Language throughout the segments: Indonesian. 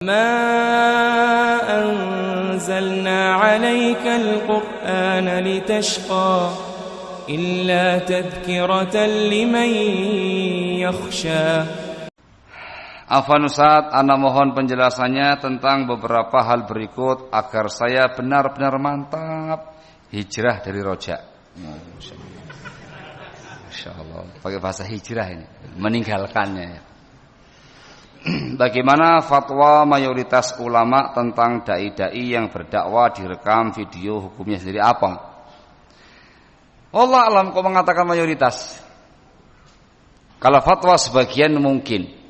ما أنزلنا عليك القرآن لتشقى إلا تذكرة لمن يخشى. Afwan Ustaz, ana mohon penjelasannya tentang beberapa hal berikut agar saya benar-benar mantap hijrah dari rojak. Masya Allah, pakai bahasa hijrah ini, meninggalkannya. Bagaimana fatwa mayoritas ulama tentang dai-dai yang berdakwah direkam video, hukumnya sendiri apa? Allah alam kok mengatakan mayoritas. Kalau fatwa sebagian mungkin.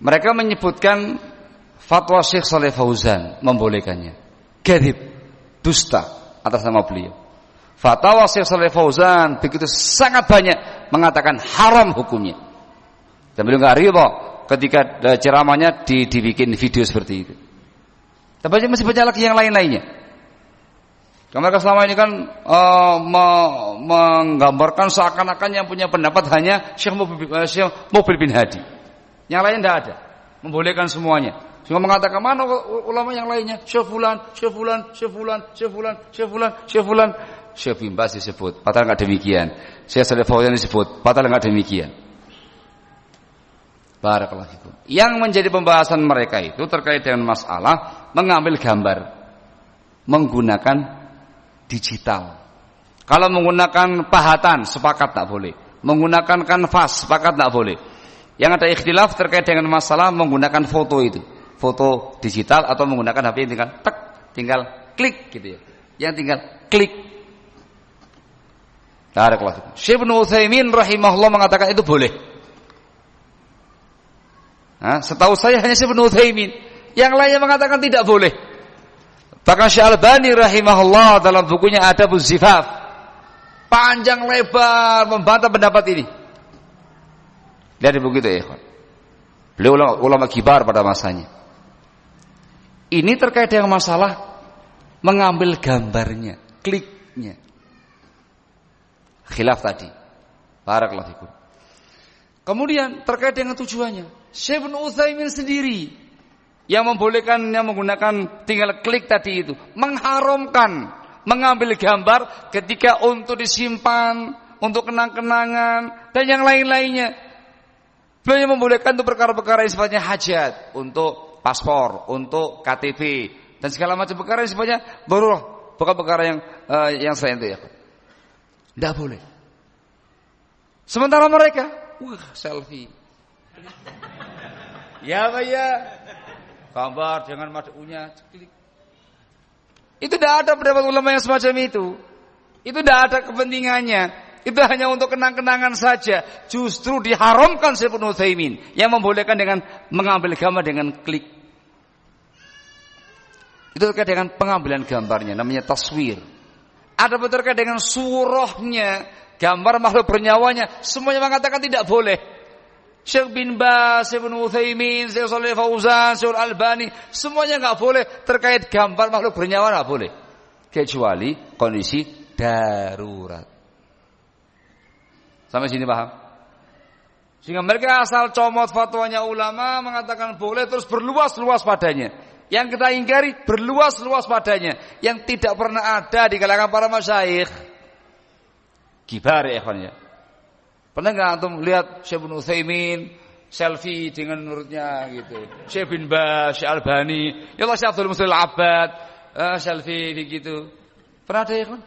Mereka menyebutkan fatwa Syekh Shalih Fauzan membolehkannya. Kadzib, dusta atas nama beliau. Fatwa Syekh Shalih Fauzan begitu sangat banyak mengatakan haram hukumnya. Dan beliau enggak riba ketika ceramahnya dibikin video seperti itu. Tapi masih banyak lagi yang lain-lainnya. Mereka selama ini kan menggambarkan seakan-akan yang punya pendapat hanya Syekh Mubil bin Hadi. Yang lain tidak ada, membolehkan semuanya. Sehingga mengatakan mana ulama yang lainnya? Syekh fulan, Syekh fulan, Syekh fulan, Syekh fulan, Syekh fulan, Syekh fulan. Syekh bin Baz disebut, padahal enggak demikian. Syekh Shalih Fauzan disebut, padahal enggak demikian. Barakallahu fikum. Yang menjadi pembahasan mereka itu terkait dengan masalah mengambil gambar menggunakan digital. Kalau menggunakan pahatan sepakat tak boleh. Menggunakan kanvas sepakat tak boleh. Yang ada ikhtilaf terkait dengan masalah menggunakan foto itu, foto digital atau menggunakan HP yang tinggal tek, tinggal klik gitu ya. Yang tinggal klik. Barakallahu. Syekh Ibnu Utsaimin rahimahullah mengatakan itu boleh. Setahu saya hanya Syekh Ibnu Utsaimin, yang lainnya mengatakan tidak boleh. Bahkan Syekh Al-Albani rahimahullah dalam bukunya Adabuz Zifaf panjang lebar membantah pendapat ini. Lihat di buku itu ya, beliau ulama kibar pada masanya. Ini terkait dengan masalah mengambil gambarnya, kliknya. Khilaf tadi. Barakallahu fikum. Kemudian terkait dengan tujuannya, Syekh Ibnu Utsaimin sendiri yang membolehkannya menggunakan tinggal klik tadi itu, mengharamkan mengambil gambar ketika untuk disimpan, untuk kenang-kenangan dan yang lain-lainnya. Beliau membolehkan untuk perkara-perkara yang sifatnya hajat, untuk paspor, untuk KTP dan segala macam perkara yang sifatnya darurat, bukan perkara yang selain itu ya. Tidak boleh. Sementara mereka, selfie. Ya Pak ya. Gambar dengan madunya, klik. Itu tidak ada pendapat ulama yang semacam itu. Itu tidak ada kepentingannya. Itu hanya untuk kenang-kenangan saja. Justru diharamkan Syekh Ibnu Utsaimin yang membolehkan dengan mengambil gambar dengan klik. Itu terkait dengan pengambilan gambarnya, namanya taswir. Ada terkait dengan surahnya, gambar makhluk bernyawanya, semuanya mengatakan tidak boleh. Syekh bin Baz, Syekh Ibnu Utsaimin, Syekh Shalih Fauzan, Syekh Al-Albani, semuanya enggak boleh terkait gambar makhluk bernyawa, enggak boleh. Kecuali kondisi darurat. Sampai sini paham? Sehingga mereka asal comot fatwanya ulama mengatakan boleh terus berluas-luas padanya. Yang kita ingkari berluas-luas padanya yang tidak pernah ada di kalangan para masyayikh. Kibar ya ikhwan ya. Pernah enggak antum lihat Syekh Ibnu Utsaimin selfie dengan menurutnya gitu. Syekh bin Baz, Syekh Albani, ya Allah Syekh Abdul Muhsin Al-Abbad, selfie begitu. Pernah ada ya ikhwan?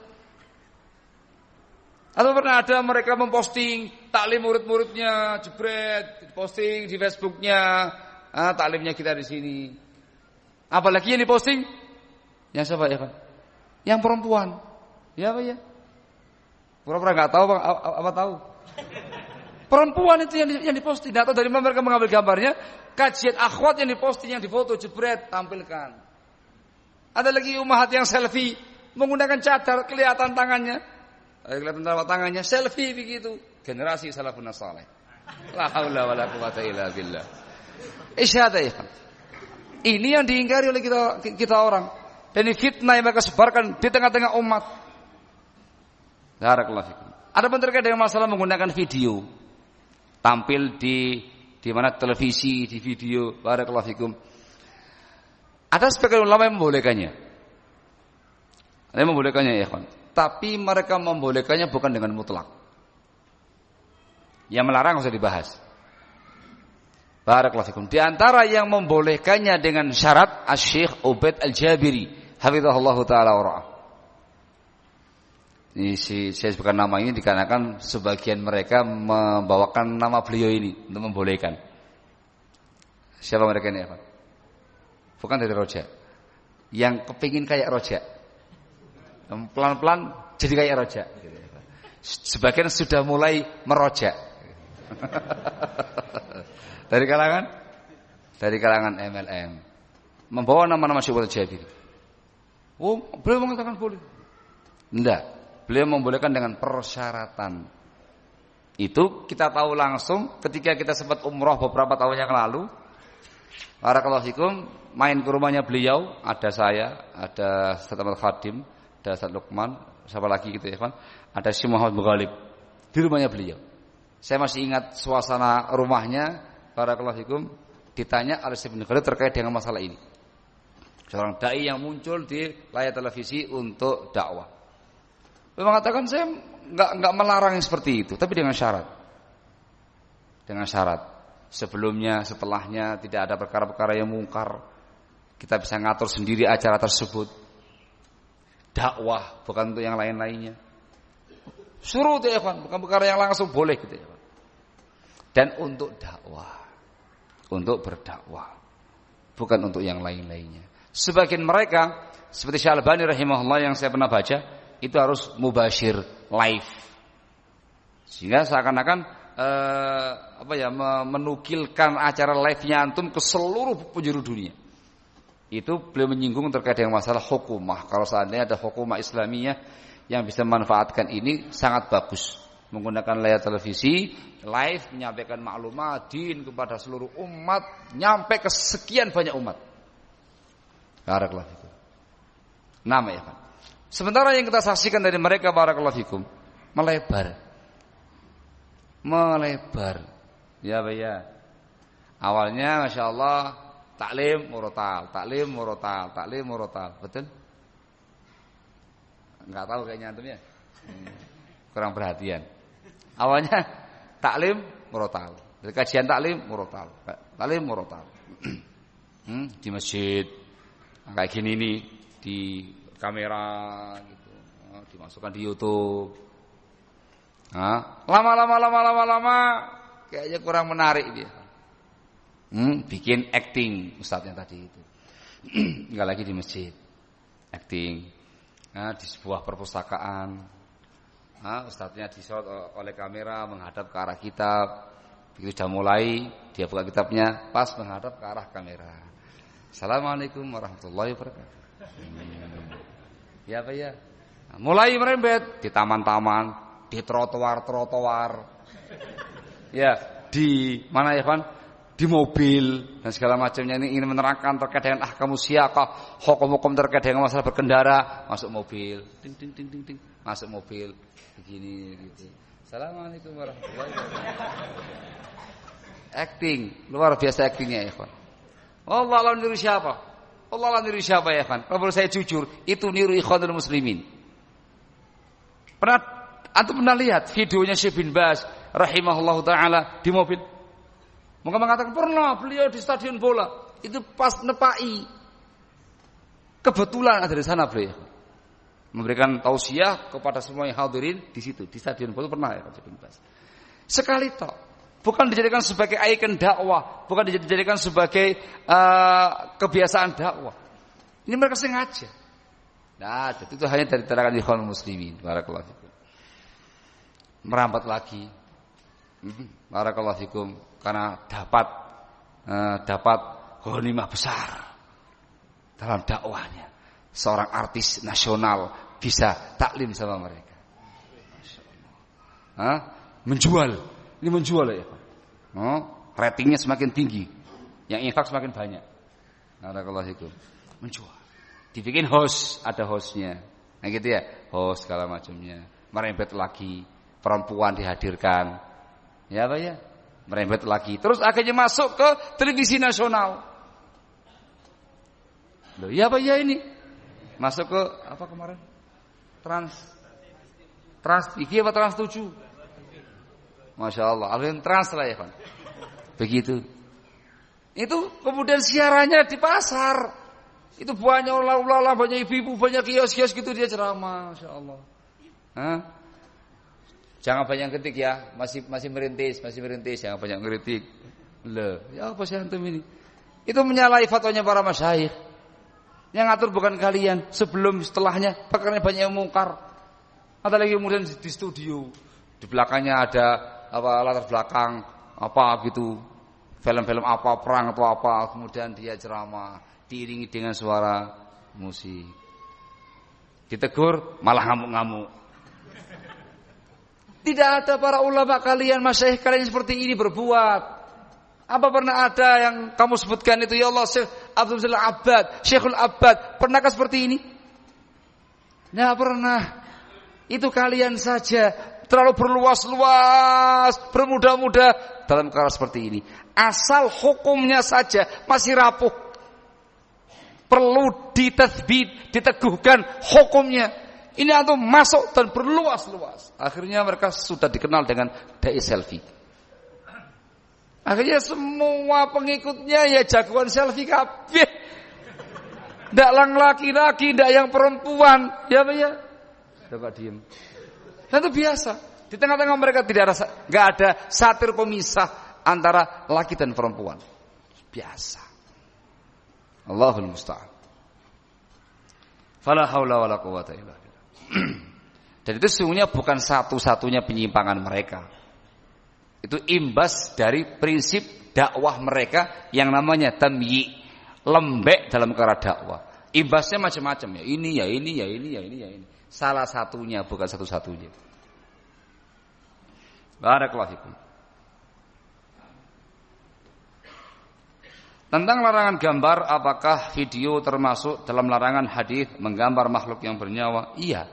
Atau pernah ada mereka memposting taklim murid-muridnya, jebret, posting di Facebooknya, taklimnya kita di sini. Apalagi yang diposting, yang siapa ya kan? Yang perempuan, ya apa ya? Pura-pura nggak tahu, apa tahu? Perempuan itu yang diposting, atau dari mana mereka mengambil gambarnya? Kajian akhwat yang diposting, yang difoto, jebret, tampilkan. Ada lagi ummahat yang selfie, menggunakan cadar, kelihatan tangannya. Kelihatan telapak tangannya, selfie begitu. Generasi salafun saleh. La haula wala quwata illa billah. Isyhad ya. Ini yang diingkari oleh kita orang. Dan ini fitnah yang mereka sebarkan di tengah-tengah umat. Barakallahu fikum. Ada pun terkait dengan masalah menggunakan video, tampil di di mana televisi, di video, barakallahu fikum. Ada sebagian ulama yang membolehkannya. Ada yang membolehkannya ya ikhwan. Tapi mereka membolehkannya bukan dengan mutlak. Yang melarang usah dibahas. Barakallahu fikum. Di antara yang membolehkannya dengan syarat Asy-Syaikh Ubaid Al-Jabiri, hafizahullah taala wa ra'ah. Ini saya sebutkan nama ini dikarenakan sebagian mereka membawakan nama beliau ini untuk membolehkan. Siapa mereka ini ya, Pak? Bukan dari Rojak. Yang kepingin kayak Rojak. Pelan-pelan jadi kayak Rojak. Sebagian sudah mulai merojak. Dari kalangan MLM. Membawa nama-nama Syekh Ubaid Al-Jabiri. Oh, beliau mengatakan boleh. Enggak. Beliau membolehkan dengan persyaratan. Itu kita tahu langsung ketika kita sempat umroh beberapa tahun yang lalu. Barakallahu fikum, main ke rumahnya beliau, ada saya, ada Ustaz Ahmad Khadim, ada Ustaz Lukman, siapa lagi gitu ya kan? Ada Syekh Muhammad Mughalib di rumahnya beliau. Saya masih ingat suasana rumahnya, barakallahu fikum, ditanya oleh Syekh Mughalib terkait dengan masalah ini. Seorang dai yang muncul di layar televisi untuk dakwah. Beliau mengatakan saya enggak melarang yang seperti itu, tapi dengan syarat. Dengan syarat sebelumnya, setelahnya tidak ada perkara-perkara yang mungkar. Kita bisa ngatur sendiri acara tersebut. Dakwah bukan untuk yang lain-lainnya. Suruh ya ikhwan, bukan perkara yang langsung boleh gitu ya. Dan untuk dakwah, untuk berdakwah, bukan untuk yang lain-lainnya. Sebagian mereka seperti Syekh Al-Albani rahimahullah yang saya pernah baca, itu harus mubashir live, sehingga seakan-akan menukilkan acara live-nya antum ke seluruh penjuru dunia. Itu beliau menyinggung terkait dengan masalah hukumah. Kalau seandainya ada hukumah Islamiyah yang bisa memanfaatkan ini, sangat bagus. Menggunakan layar televisi live, menyampaikan maklumat din kepada seluruh umat, nyampe ke sekian banyak umat. Barakallahu fikum. Nama ya kan. Sementara yang kita saksikan dari mereka, barakallahu fikum, melebar. Ya ya. Awalnya Masya Allah taklim murotal. Betul? Enggak tahu kayaknya antum ya. Kurang perhatian. Awalnya taklim murotal. Kajian taklim murotal. Di masjid kayak gini nih, di kamera gitu, dimasukkan di YouTube. Lama kayaknya kurang menarik dia. Bikin acting ustadznya tadi itu. Enggak lagi di masjid. Acting. Di sebuah perpustakaan. Ustadznya disorot oleh kamera menghadap ke arah kitab. Begitu sudah mulai, dia buka kitabnya pas menghadap ke arah kamera. Assalamualaikum warahmatullahi wabarakatuh. Ya Pak ya. Mulai merembet di taman-taman, di trotoar. Ya, di mana ya Pak? Di mobil dan segala macamnya. Ini ingin menerangkan terkait dengan ahkamu siyaqah, hukum-hukum terkait dengan masalah berkendara, masuk mobil. Ting. Masuk mobil begini gitu. Assalamualaikum warahmatullahi wabarakatuh. Acting, luar biasa actingnya ya Pak. Allah niru siapa? Allah niru siapa ya kan? Kalau saya jujur, itu niru ikhwanul muslimin. Antum pernah lihat videonya Syekh bin Baz rahimahullahu taala di mobil? Maka mengatakan pernah beliau di stadion bola, itu pas nepai. Kebetulan ada di sana beliau. Memberikan tausiah kepada semua yang hadirin di situ, di stadion bola pernah ya Syekh bin Baz. Sekali tok. Bukan dijadikan sebagai ikon dakwah, bukan dijadikan sebagai kebiasaan dakwah. Ini mereka sengaja. Nah, itu hanya dari terangan ikhwan muslimin. Barakallahu fikum. Merambat lagi. Barakallahu fikum, karena dapat ghanimah besar dalam dakwahnya. Seorang artis nasional bisa taklim sama mereka. Masyaallah. Menjual. Ini menjual ya Pak. Ratingnya semakin tinggi, yang infak semakin banyak. Barakallahu fikum. Menjual. Dibikin host, ada hostnya. Nah gitu ya, host segala macamnya. Merembet lagi, perempuan dihadirkan. Ya Pak ya. merembet lagi. Terus akhirnya masuk ke televisi nasional. Loh, ya apa ya ini? Masuk ke apa kemarin? Trans TV apa Trans 7? Masya Allah, alhamdulillah Trans lah ya kan. Begitu. Itu kemudian siarannya di pasar. Itu banyak ulama, banyak ibu-ibu, banyak kios-kios gitu dia ceramah, Masya Allah. Hah? Jangan banyak kritik ya, masih merintis, jangan banyak kritik. Loh, ya apa sih antum ini? Itu menyalahi fatwanya para masyayikh. Yang ngatur bukan kalian, sebelum setelahnya perkara banyak yang mungkar. Ada lagi kemudian di studio, di belakangnya ada apa latar belakang apa gitu, film-film apa perang atau apa, kemudian dia ceramah diiringi dengan suara musik. Ditegur malah ngamuk-ngamuk. Tidak ada para ulama kalian, masyayikh kalian seperti ini berbuat. Apa pernah ada yang kamu sebutkan itu ya Allah Syekh Abdul Jalil Abbad, Syekhul Abbad, pernahkah seperti ini? Tidak pernah. Itu kalian saja terlalu berluas-luas, bermudah-mudah dalam perkara seperti ini. Asal hukumnya saja masih rapuh. Perlu ditathbit, diteguhkan hukumnya. Ini antum masuk dan berluas-luas. Akhirnya mereka sudah dikenal dengan dai selfie. Akhirnya semua pengikutnya ya jagoan selfie kabeh. Ndak lang laki-laki, ndak yang perempuan. Ya Pak ya? Coba diem. Dan itu biasa. Di tengah-tengah mereka enggak ada satir pemisah antara laki dan perempuan. Biasa. Allahul musta'an. Fala haula wala quwata illa billah. Dan itu sesungguhnya bukan satu-satunya penyimpangan mereka. Itu imbas dari prinsip dakwah mereka yang namanya tamyi, lembek dalam perkara dakwah. Imbasnya macam-macam ya. Ini. Salah satunya bukan satu-satunya. Barakallahu fikum. Tentang larangan gambar, apakah video termasuk dalam larangan hadis menggambar makhluk yang bernyawa? Iya.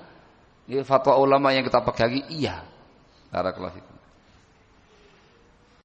Ini fatwa ulama yang kita pegangi, iya. Barakallahu fikum.